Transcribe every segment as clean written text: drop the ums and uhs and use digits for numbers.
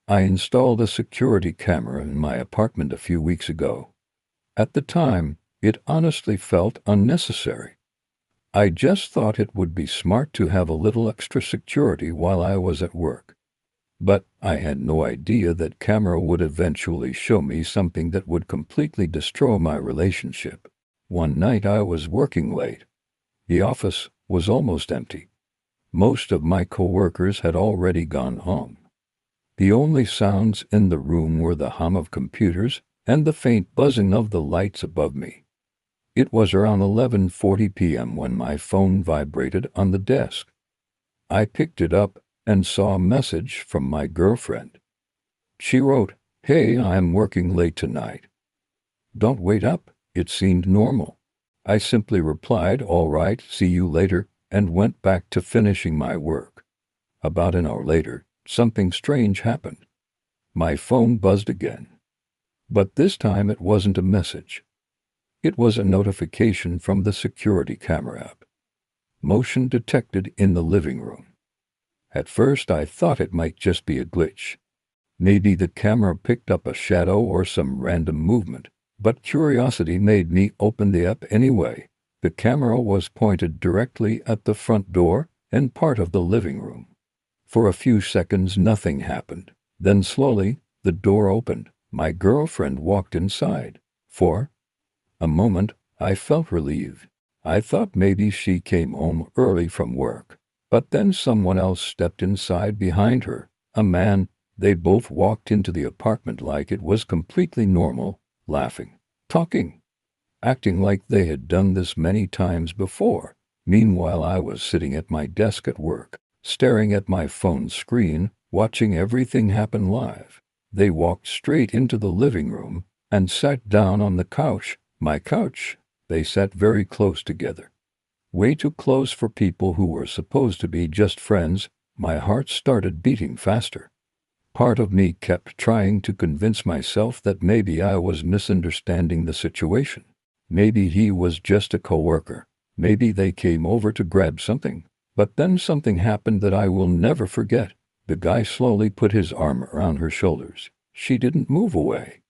I installed a security camera in my apartment a few weeks ago. At the time, it honestly felt unnecessary. I just thought it would be smart to have a little extra security while I was at work. But I had no idea that camera would eventually show me something that would completely destroy my relationship. One night I was working late. The office was almost empty. Most of my coworkers had already gone home. The only sounds in the room were the hum of computers and the faint buzzing of the lights above me. It was around 11:40 p.m. when my phone vibrated on the desk. I picked it up and saw a message from my girlfriend. She wrote, "Hey, I'm working late tonight. Don't wait up." It seemed normal. I simply replied, "All right, see you later," and went back to finishing my work. About an hour later, something strange happened. My phone buzzed again. But this time it wasn't a message. It was a notification from the security camera app. Motion detected in the living room. At first I thought it might just be a glitch. Maybe the camera picked up a shadow or some random movement, but curiosity made me open the app anyway. The camera was pointed directly at the front door and part of the living room. For a few seconds nothing happened. Then slowly, the door opened. My girlfriend walked inside. For a moment, I felt relieved. I thought maybe she came home early from work. But then someone else stepped inside behind her. A man. They both walked into the apartment like it was completely normal, laughing, talking, acting like they had done this many times before. Meanwhile, I was sitting at my desk at work, staring at my phone screen, watching everything happen live. They walked straight into the living room and sat down on the couch. My couch. They sat very close together. Way too close for people who were supposed to be just friends. My heart started beating faster. Part of me kept trying to convince myself that maybe I was misunderstanding the situation. Maybe he was just a coworker. Maybe they came over to grab something. But then something happened that I will never forget. The guy slowly put his arm around her shoulders. She didn't move away.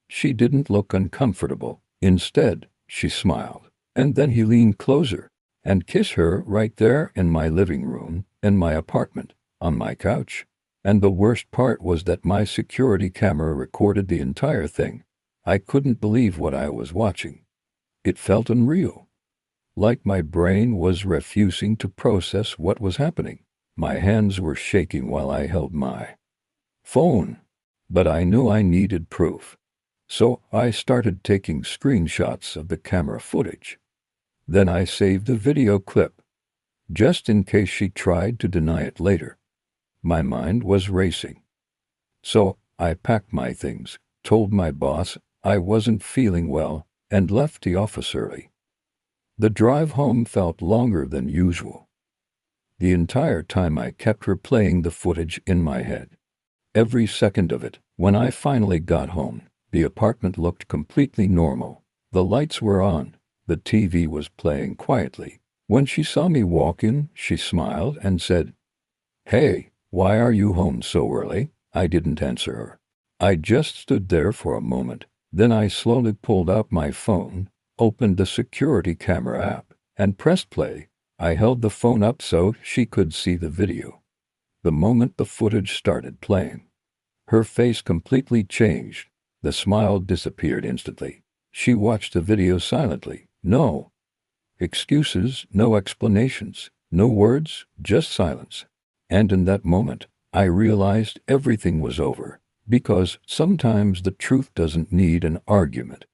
She didn't look uncomfortable. Instead, she smiled. And then he leaned closer and kissed her right there in my living room, in my apartment, on my couch. And the worst part was that my security camera recorded the entire thing. I couldn't believe what I was watching. It felt unreal. Like my brain was refusing to process what was happening. My hands were shaking while I held my phone. But I knew I needed proof. So I started taking screenshots of the camera footage. Then I saved the video clip, just in case she tried to deny it later. My mind was racing. So I packed my things, told my boss I wasn't feeling well, and left the office early. The drive home felt longer than usual. The entire time I kept replaying the footage in my head. Every second of it. When I finally got home, the apartment looked completely normal. The lights were on. The TV was playing quietly. When she saw me walk in, she smiled and said, "Hey, why are you home so early?" I didn't answer her. I just stood there for a moment. Then I slowly pulled out my phone, opened the security camera app, and pressed play. I held the phone up so she could see the video. The moment the footage started playing, her face completely changed. The smile disappeared instantly. She watched the video silently. No excuses, no explanations, no words, just silence. And in that moment, I realized everything was over. Because sometimes the truth doesn't need an argument.